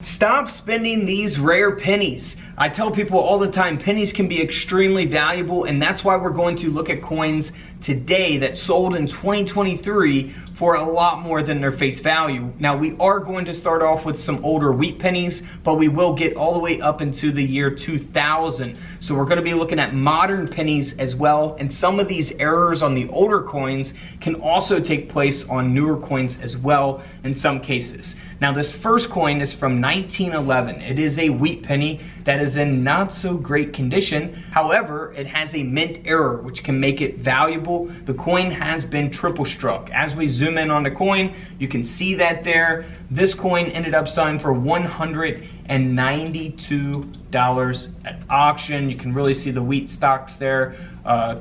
Stop spending these rare pennies. I tell people all the time, pennies can be extremely valuable, and that's why we're going to look at coins today that sold in 2023 for a lot more than their face value. Now, we are going to start off with some older wheat pennies, but we will get all the way up into the year 2000. So we're going to be looking at modern pennies as well, and some of these errors on the older coins can also take place on newer coins as well in some cases. Now, this first coin is from 1911. It is a wheat penny that is in not so great condition. However, it has a mint error, which can make it valuable. The coin has been triple struck. As we zoom in on the coin, you can see that there. This coin ended up selling for $192 at auction. You can really see the wheat stocks there,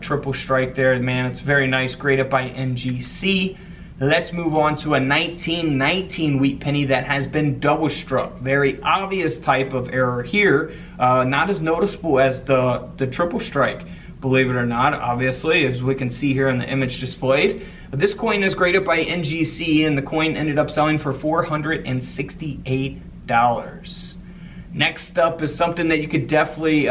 triple strike there. Man, it's very nice, graded by NGC. Let's move on to a 1919 wheat penny that has been double struck. Very obvious type of error here, not as noticeable as the triple strike, believe it or not, obviously, as we can see here in the image displayed. But this coin is graded by NGC, and the coin ended up selling for $468. Next up is something that you could definitely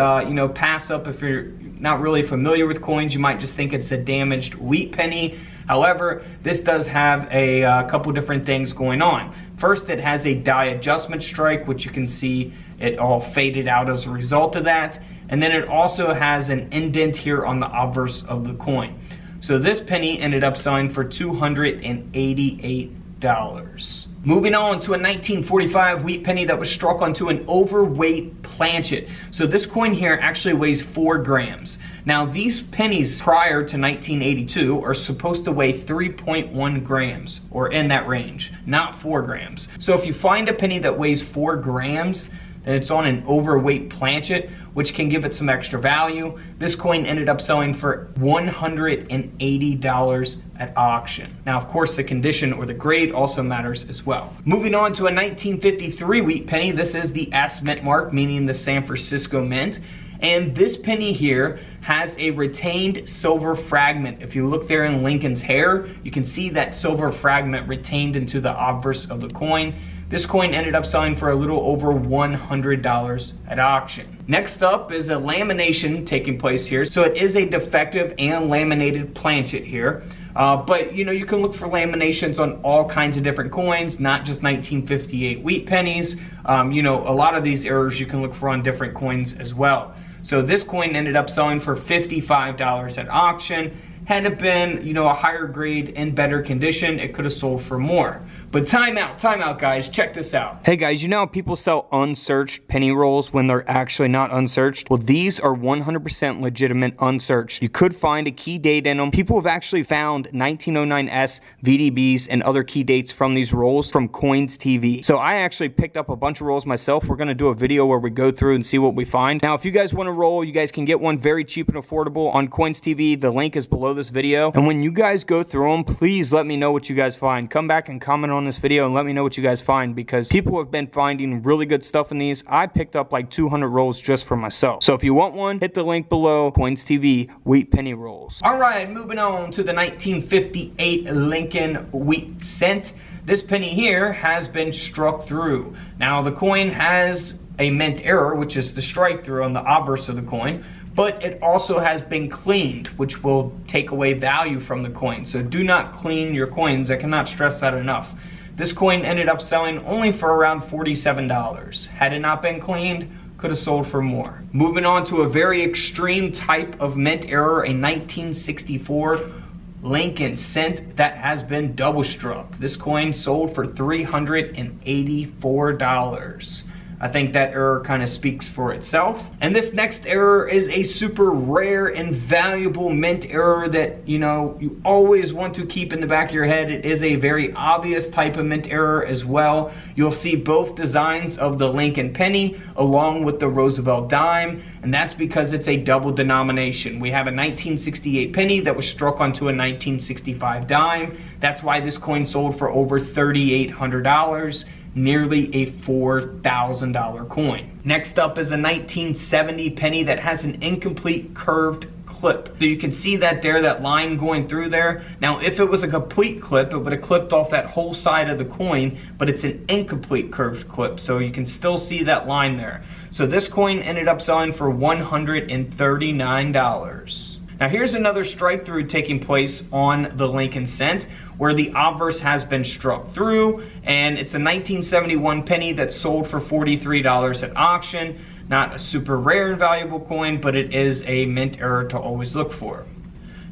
pass up if you're not really familiar with coins. You might just think it's a damaged wheat penny. However, this does have a couple different things going on. First, it has a die adjustment strike, which you can see it all faded out as a result of that. And then it also has an indent here on the obverse of the coin. So this penny ended up selling for $288. Moving on to a 1945 wheat penny that was struck onto an overweight planchet. So this coin here actually weighs 4 grams. Now, these pennies prior to 1982 are supposed to weigh 3.1 grams, or in that range, not 4 grams. So if you find a penny that weighs 4 grams, then it's on an overweight planchet, which can give it some extra value. This coin ended up selling for $180 at auction. Now, of course, the condition or the grade also matters as well. Moving on to a 1953 wheat penny. This is the S mint mark, meaning the San Francisco Mint. And this penny here has a retained silver fragment. If you look there in Lincoln's hair, you can see that silver fragment retained into the obverse of the coin. This coin ended up selling for a little over $100 at auction. Next up is a lamination taking place here. So it is a defective and laminated planchet here. But you can look for laminations on all kinds of different coins, not just 1958 wheat pennies. A lot of these errors you can look for on different coins as well. So this coin ended up selling for $55 at auction. Had it been, a higher grade in better condition, it could have sold for more. But time out guys, check this out. Hey guys, you know how people sell unsearched penny rolls when they're actually not unsearched? Well, these are 100% legitimate unsearched. You could find a key date in them. People have actually found 1909S VDBs and other key dates from these rolls from Coins TV. So I actually picked up a bunch of rolls myself. We're gonna do a video where we go through and see what we find. Now, if you guys want a roll, you guys can get one very cheap and affordable on Coins TV. The link is below this video. And when you guys go through them, please let me know what you guys find. Come back and comment on this video and let me know what you guys find, because people have been finding really good stuff in these. I picked up like 200 rolls just for myself. So if you want one, hit the link below. Coins TV wheat penny rolls. All right, moving on to the 1958 Lincoln wheat cent. This penny here has been struck through. Now, the coin has a mint error, which is the strike through on the obverse of the coin, but it also has been cleaned, which will take away value from the coin. So do not clean your coins. I cannot stress that enough. This coin ended up selling only for around $47. Had it not been cleaned, could have sold for more. Moving on to a very extreme type of mint error, a 1964 Lincoln cent that has been double struck. This coin sold for $384. I think that error kind of speaks for itself. And this next error is a super rare and valuable mint error that, you always want to keep in the back of your head. It is a very obvious type of mint error as well. You'll see both designs of the Lincoln penny along with the Roosevelt dime, and that's because it's a double denomination. We have a 1968 penny that was struck onto a 1965 dime. That's why this coin sold for over $3,800. Nearly a $4,000 coin. Next up is a 1970 penny that has an incomplete curved clip. So you can see that there, that line going through there. Now, if it was a complete clip, it would have clipped off that whole side of the coin, but it's an incomplete curved clip, so you can still see that line there. So this coin ended up selling for $139. Now here's another strike through taking place on the Lincoln cent, where the obverse has been struck through, and it's a 1971 penny that sold for $43 at auction. Not a super rare and valuable coin, but it is a mint error to always look for.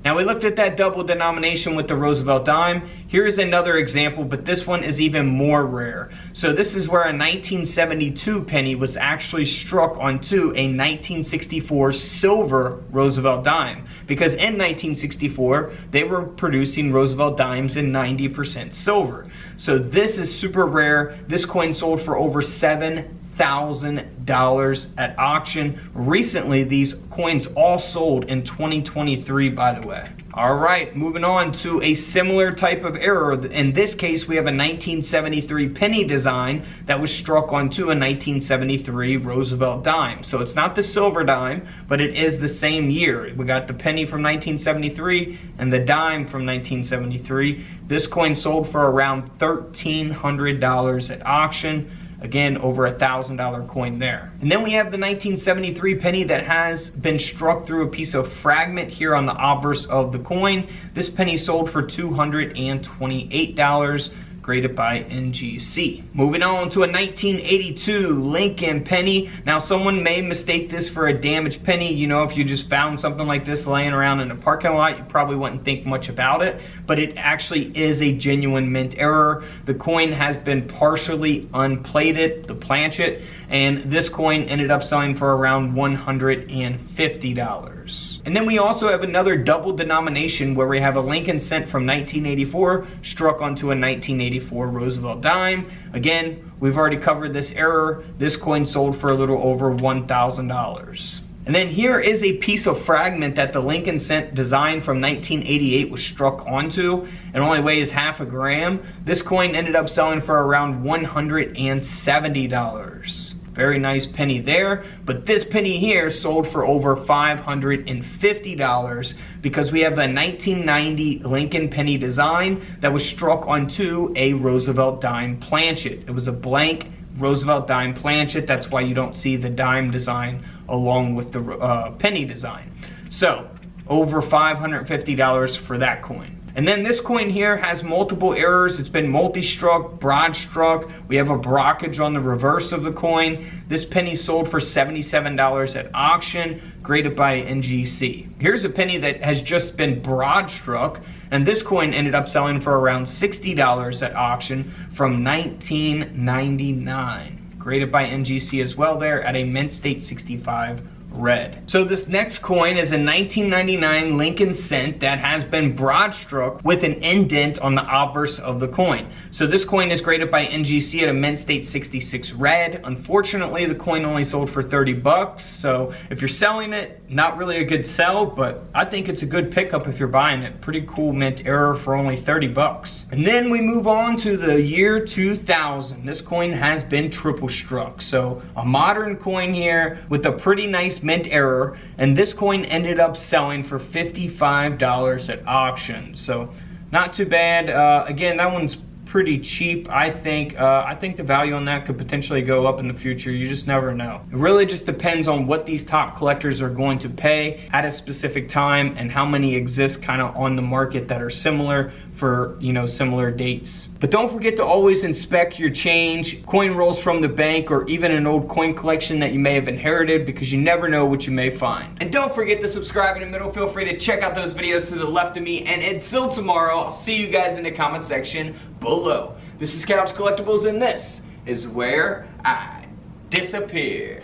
Now we looked at that double denomination with the Roosevelt dime. Here's another example, but this one is even more rare. So this is where a 1972 penny was actually struck onto a 1964 silver Roosevelt dime. Because in 1964, they were producing Roosevelt dimes in 90% silver. So this is super rare. This coin sold for over $7,000 at auction. Recently, these coins all sold in 2023, by the way. All right, moving on to a similar type of error. In this case, we have a 1973 penny design that was struck onto a 1973 Roosevelt dime. So it's not the silver dime, but it is the same year. We got the penny from 1973 and the dime from 1973. This coin sold for around $1,300 at auction. Again, over $1,000 coin there. And then we have the 1973 penny that has been struck through a piece of fragment here on the obverse of the coin. This penny sold for $228, graded by NGC. Moving on to a 1982 Lincoln penny. Now someone may mistake this for a damaged penny. You know, if you just found something like this laying around in a parking lot, you probably wouldn't think much about it, but it actually is a genuine mint error. The coin has been partially unplated, the planchet, and this coin ended up selling for around $150. And then we also have another double denomination where we have a Lincoln cent from 1984 struck onto a 1984 Roosevelt dime. Again, we've already covered this error. This coin sold for a little over $1,000. And then here is a piece of fragment that the Lincoln cent design from 1988 was struck onto. It only weighs half a gram. This coin ended up selling for around $170. Very nice penny there, but this penny here sold for over $550 because we have a 1990 Lincoln penny design that was struck onto a Roosevelt dime planchet. It was a blank Roosevelt dime planchet. That's why you don't see the dime design along with the penny design. So over $550 for that coin. And then this coin here has multiple errors. It's been multi-struck, broad-struck. We have a brockage on the reverse of the coin. This penny sold for $77 at auction, graded by NGC. Here's a penny that has just been broad-struck, and this coin ended up selling for around $60 at auction from 1999. Graded by NGC as well there at a mint state 65 red. So this next coin is a 1999 Lincoln cent that has been broad struck with an indent on the obverse of the coin. So this coin is graded by NGC at a mint state 66 red. Unfortunately, the coin only sold for 30 bucks. So if you're selling it, not really a good sell, but I think it's a good pickup if you're buying it. Pretty cool mint error for only 30 bucks. And then we move on to the year 2000. This coin has been triple struck. So a modern coin here with a pretty nice mint error, and this coin ended up selling for $55 at auction. So not too bad. Again, that one's pretty cheap. I think the value on that could potentially go up in the future. You just never know. It really just depends on what these top collectors are going to pay at a specific time and how many exist kind of on the market that are similar for, you know, similar dates. But don't forget to always inspect your change, coin rolls from the bank, or even an old coin collection that you may have inherited, because you never know what you may find. And don't forget to subscribe in the middle. Feel free to check out those videos to the left of me. And until tomorrow, I'll see you guys in the comment section below. This is Couch Collectibles, and this is where I disappear.